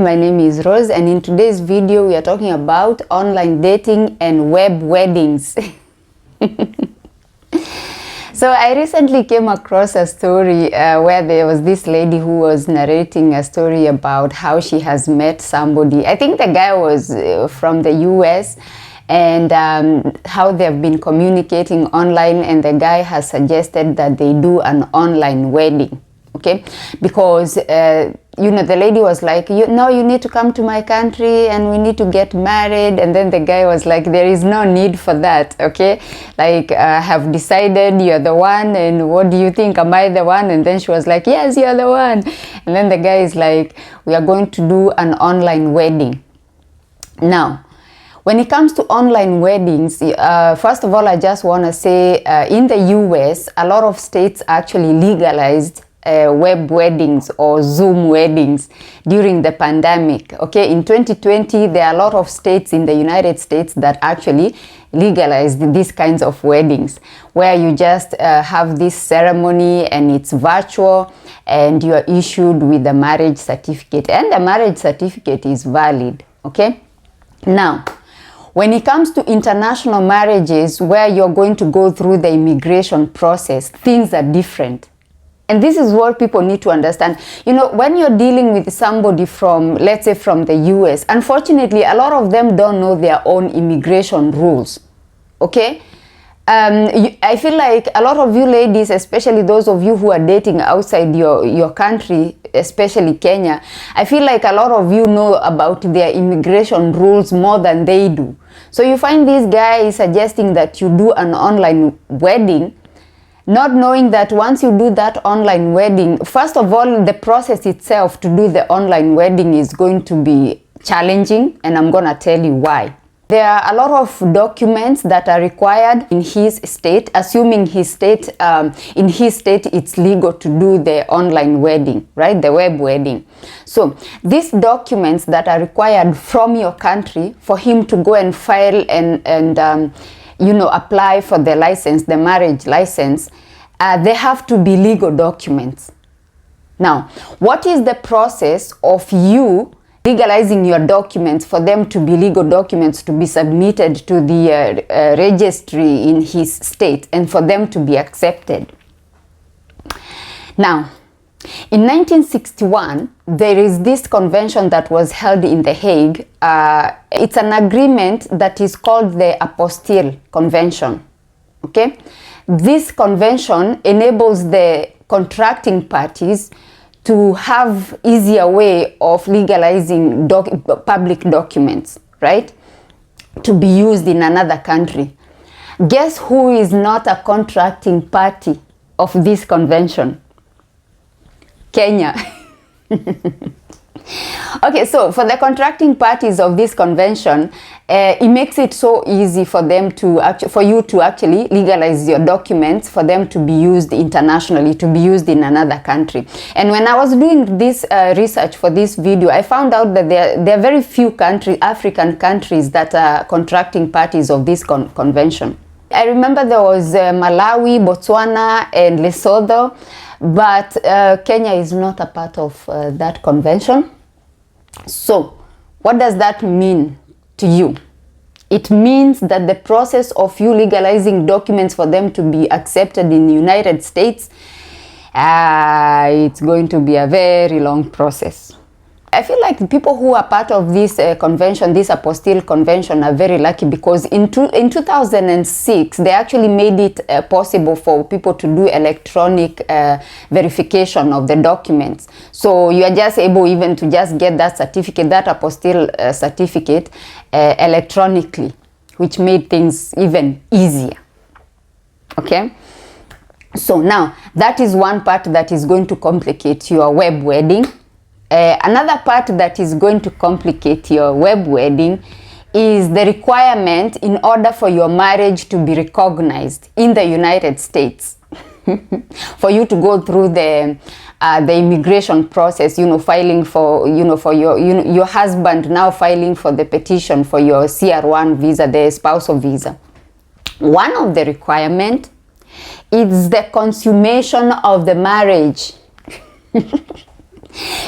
My name is Rose, and in today's video we are talking about online dating and web weddings. So I recently came across a story where there was this lady who was narrating a story about how she has met somebody. I think the guy was from the US, and how they've been communicating online, and the guy has suggested that they do an online wedding. Okay, because the lady was like, you need to come to my country and we need to get married. And then the guy was like, there is no need for that. Okay, like, I have decided you're the one, and what do you think, am I the one? And then she was like, yes, you're the one. And then the guy is like, we are going to do an online wedding. Now, when it comes to online weddings, first of all, I just want to say in the US, a lot of states actually legalized web weddings or Zoom weddings during the pandemic. Okay, in 2020, there are a lot of states in the United States that actually legalized these kinds of weddings, where you just have this ceremony and it's virtual, and you are issued with a marriage certificate, and the marriage certificate is valid. Okay, now, when it comes to international marriages where you're going to go through the immigration process, things are different. And this is what people need to understand. When you're dealing with somebody from, let's say, from the US, unfortunately, a lot of them don't know their own immigration rules. Okay? I feel like a lot of you ladies, especially those of you who are dating outside your country, especially Kenya, I feel like a lot of you know about their immigration rules more than they do. So you find this guy suggesting that you do an online wedding, not knowing that once you do that online wedding, first of all, the process itself to do the online wedding is going to be challenging, and I'm going to tell you why. There are a lot of documents that are required in his state, assuming in his state it's legal to do the online wedding, right? The web wedding. So these documents that are required from your country for him to go and file and apply for the license, the marriage license, they have to be legal documents. Now, what is the process of you legalizing your documents for them to be legal documents to be submitted to the registry in his state and for them to be accepted? Now, in 1961, there is this convention that was held in The Hague. It's an agreement that is called the Apostille Convention. Okay? This convention enables the contracting parties to have easier way of legalizing public documents, right? To be used in another country. Guess who is not a contracting party of this convention? Kenya. Okay, so for the contracting parties of this convention, it makes it so easy for them for you to actually legalize your documents, for them to be used internationally, to be used in another country. And when I was doing this research for this video, I found out that there are very few African countries that are contracting parties of this convention. I remember there was Malawi, Botswana, and Lesotho, but Kenya is not a part of that convention. So, what does that mean to you? It means that the process of you legalizing documents for them to be accepted in the United States, it's going to be a very long process. I feel like the people who are part of this convention, this Apostille Convention, are very lucky, because in 2006, they actually made it possible for people to do electronic verification of the documents. So you are just able even to just get that certificate, that Apostille certificate, electronically, which made things even easier. Okay? So now, that is one part that is going to complicate your web wedding. Another part that is going to complicate your web wedding is the requirement in order for your marriage to be recognized in the United States. For you to go through the immigration process, filing for, for your husband now filing for the petition for your CR1 visa, the spousal visa. One of the requirements is the consummation of the marriage.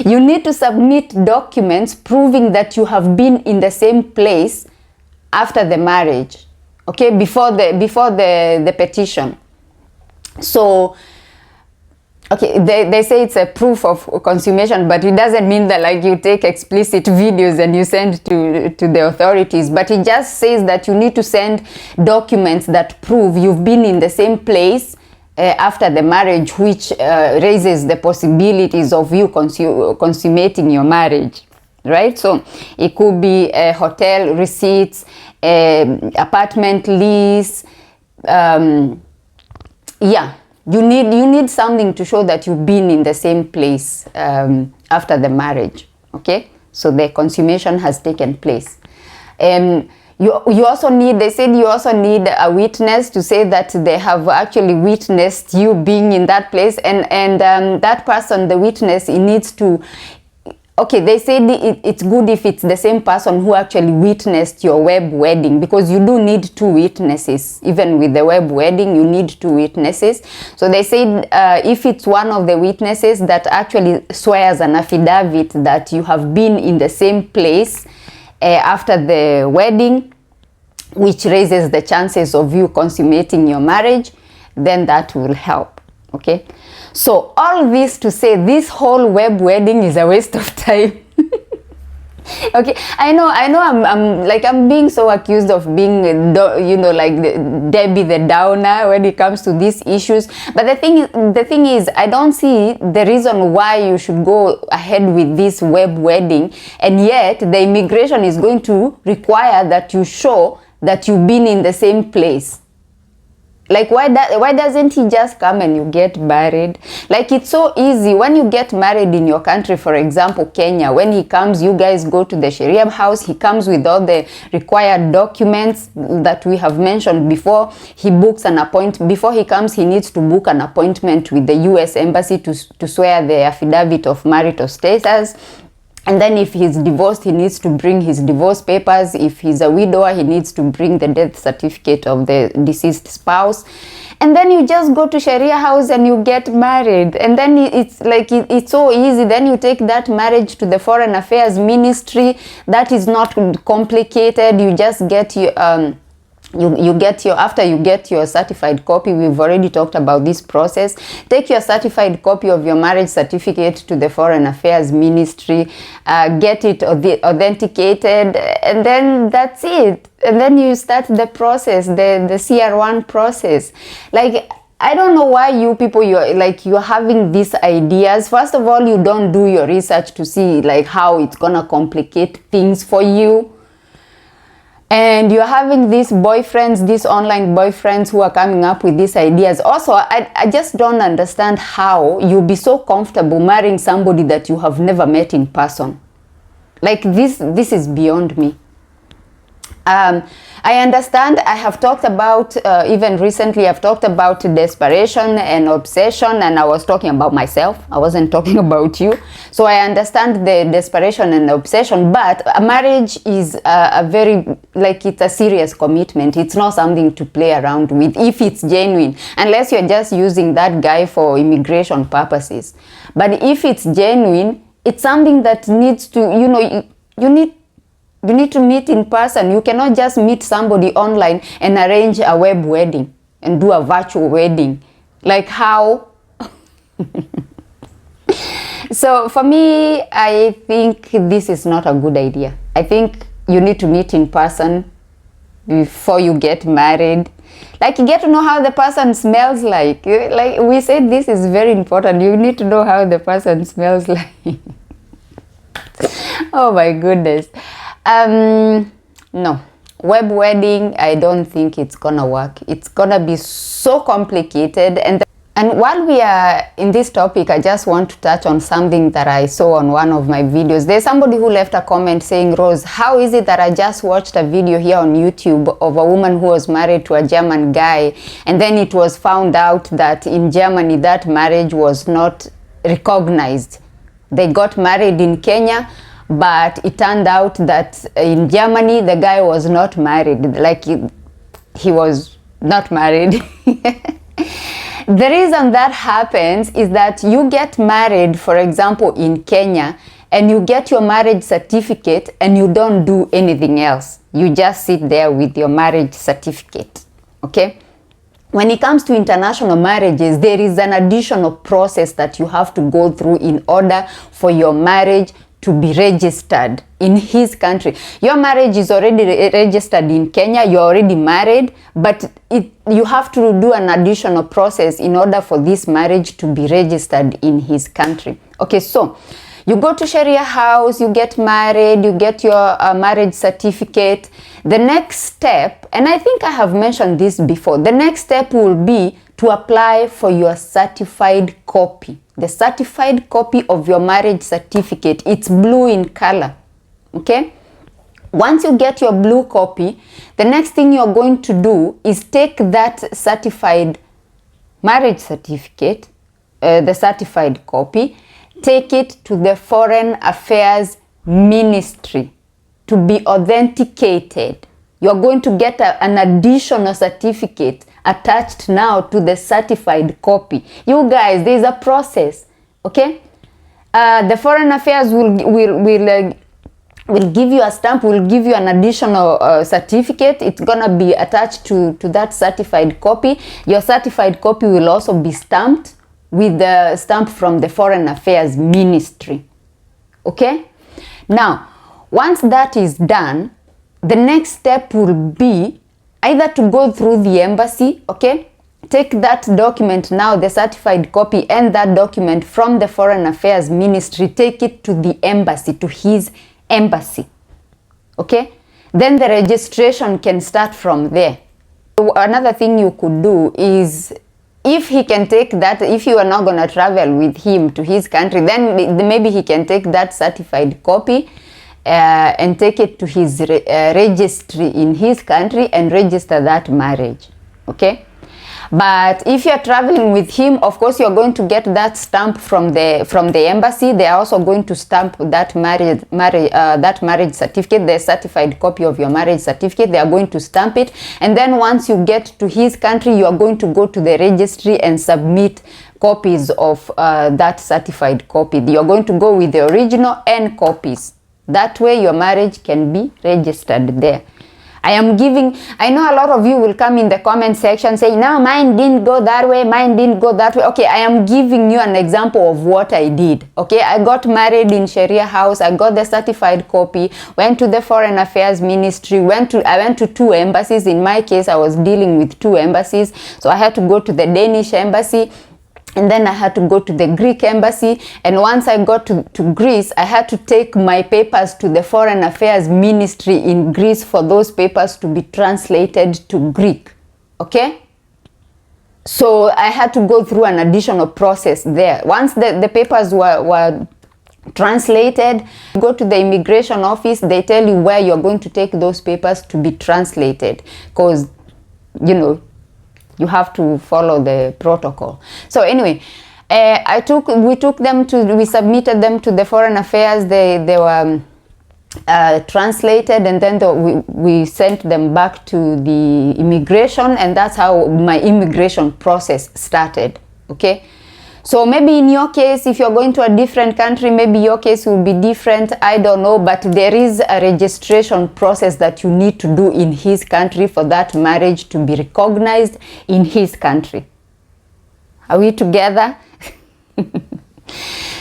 You need to submit documents proving that you have been in the same place after the marriage, okay, before the petition. So okay, they say it's a proof of consummation, but it doesn't mean that like you take explicit videos and you send to the authorities, but it just says that you need to send documents that prove you've been in the same place after the marriage, which raises the possibilities of you consummating your marriage, right? So it could be hotel receipts, apartment lease, yeah. You need something to show that you've been in the same place after the marriage, okay? So the consummation has taken place. You also need, they said you also need a witness to say that they have actually witnessed you being in that place, and that person, the witness, he needs to, okay, they said it's good if it's the same person who actually witnessed your web wedding, because you do need two witnesses. Even with the web wedding, you need two witnesses. So they said if it's one of the witnesses that actually swears an affidavit that you have been in the same place after the wedding, which raises the chances of you consummating your marriage, then that will help, okay? So all this to say, this whole web wedding is a waste of time. Okay, I know I'm being so accused of being, you know, like Debbie the Downer when it comes to these issues, but the thing is I don't see the reason why you should go ahead with this web wedding, and yet the immigration is going to require that you show that you've been in the same place. Like, why doesn't he just come and you get married? Like, it's so easy. When you get married in your country, for example, Kenya, when he comes, you guys go to the Sharia house. He comes with all the required documents that we have mentioned before. He books an appointment. Before he comes, he needs to book an appointment with the US Embassy to swear the affidavit of marital status. And then if he's divorced, he needs to bring his divorce papers. If he's a widower, he needs to bring the death certificate of the deceased spouse. And then you just go to Sharia house and you get married. And then it's like, it's so easy. Then you take that marriage to the Foreign Affairs Ministry. That is not complicated. You just get your... after you get your certified copy, we've already talked about this process. Take your certified copy of your marriage certificate to the Foreign Affairs Ministry, get it authenticated, and then that's it. And then you start the process, the CR1 process. Like, I don't know why you people, you're having these ideas. First of all, you don't do your research to see like how it's gonna complicate things for you. And you're having these boyfriends, these online boyfriends who are coming up with these ideas. Also, I just don't understand how you'll be so comfortable marrying somebody that you have never met in person. Like, this is beyond me. I understand. I have talked about, even recently, I've talked about desperation and obsession, and I was talking about myself. I wasn't talking about you. So I understand the desperation and obsession, but a marriage is a very, like, it's a serious commitment. It's not something to play around with if it's genuine, unless you're just using that guy for immigration purposes. But if it's genuine, it's something that needs to, you know, you need to meet in person. You cannot just meet somebody online and arrange a web wedding and do a virtual wedding. Like, how? So for me, I think this is not a good idea. I think you need to meet in person before you get married. Like, you get to know how the person smells like. Like we said, this is very important. You need to know how the person smells like. Oh my goodness. No, web wedding, I don't think it's gonna work. It's gonna be so complicated. And while we are in this topic, I just want to touch on something that I saw on one of my videos. There's somebody who left a comment saying, Rose, how is it that I just watched a video here on YouTube of a woman who was married to a German guy, and then it was found out that in Germany that marriage was not recognized. They got married in Kenya, but it turned out that in Germany, the guy was not married. Like, he was not married. The reason that happens is that you get married, for example, in Kenya, and you get your marriage certificate and you don't do anything else. You just sit there with your marriage certificate, okay? When it comes to international marriages, there is an additional process that you have to go through in order for your marriage to be registered in his country. Your marriage is already registered in Kenya, you're already married, but you have to do an additional process in order for this marriage to be registered in his country. Okay, so you go to Sharia house, you get married, you get your marriage certificate. The next step, and I think I have mentioned this before, the next step will be to apply for your certified copy. The certified copy of your marriage certificate, it's blue in color, okay? Once you get your blue copy, the next thing you're going to do is take that certified marriage certificate, the certified copy, take it to the Foreign Affairs Ministry to be authenticated. You're going to get an additional certificate attached now to the certified copy. You guys, there's a process, okay? The Foreign Affairs will give you a stamp, will give you an additional certificate. It's gonna be attached to that certified copy. Your certified copy will also be stamped with the stamp from the Foreign Affairs Ministry, okay? Now, once that is done, the next step will be either to go through the embassy, okay? Take that document now, the certified copy, and that document from the Foreign Affairs Ministry, take it to the embassy, to his embassy, okay? Then the registration can start from there. Another thing you could do is, if he can take that, if you are not going to travel with him to his country, then maybe he can take that certified copy and take it to his registry in his country and register that marriage, okay? But if you're traveling with him, of course you're going to get that stamp from the embassy. They are also going to stamp that marriage certificate, the certified copy of your marriage certificate. They are going to stamp it, and then once you get to his country, you are going to go to the registry and submit copies of that certified copy. You're going to go with the original and copies. That way your marriage can be registered there. I know a lot of you will come in the comment section saying, no, mine didn't go that way, mine didn't go that way. Okay, I am giving you an example of what I did. Okay, I got married in Sharia house, I got the certified copy, went to the Foreign Affairs Ministry, I went to 2 embassies. In my case, I was dealing with 2 embassies. So I had to go to the Danish embassy, and then I had to go to the Greek embassy. And once I got to Greece, I had to take my papers to the Foreign Affairs Ministry in Greece for those papers to be translated to Greek, okay? So I had to go through an additional process there. Once the papers were translated, go to the immigration office, they tell you where you're going to take those papers to be translated, because, you know, you have to follow the protocol. So anyway, we submitted them to the Foreign Affairs. They were translated, and then we sent them back to the immigration, and that's how my immigration process started, okay? So maybe in your case, if you're going to a different country, maybe your case will be different, I don't know, but there is a registration process that you need to do in his country for that marriage to be recognized in his country. Are we together?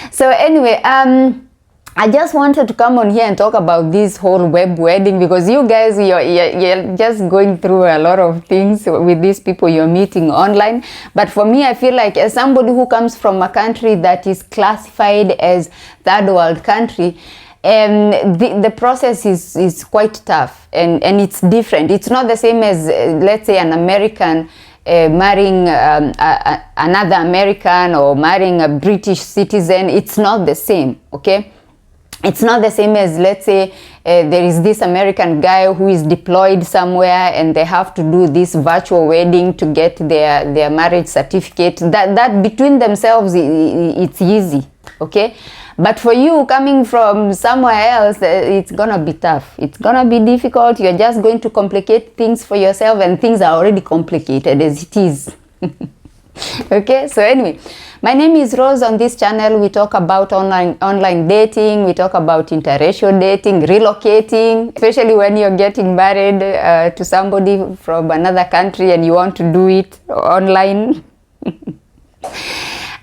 So anyway, I just wanted to come on here and talk about this whole web wedding, because you guys, you're just going through a lot of things with these people you're meeting online. But for me, I feel like, as somebody who comes from a country that is classified as third world country, the process is quite tough, and it's different. It's not the same as, let's say, an American marrying another American, or marrying a British citizen. It's not the same, okay? It's not the same as, let's say, there is this American guy who is deployed somewhere and they have to do this virtual wedding to get their marriage certificate. That between themselves, it's easy, okay? But for you coming from somewhere else, it's gonna be tough. It's gonna be difficult. You're just going to complicate things for yourself, and things are already complicated as it is. Okay, so anyway, my name is Rose. On this channel we talk about online dating, we talk about interracial dating, relocating, especially when you're getting married to somebody from another country and you want to do it online.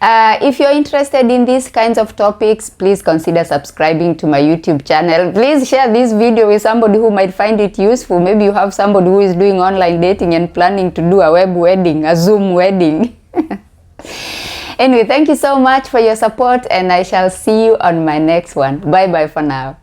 If you're interested in these kinds of topics, please consider subscribing to my YouTube channel. Please share this video with somebody who might find it useful. Maybe you have somebody who is doing online dating and planning to do a web wedding, a Zoom wedding. Anyway, thank you so much for your support, and I shall see you on my next one. Bye bye for now.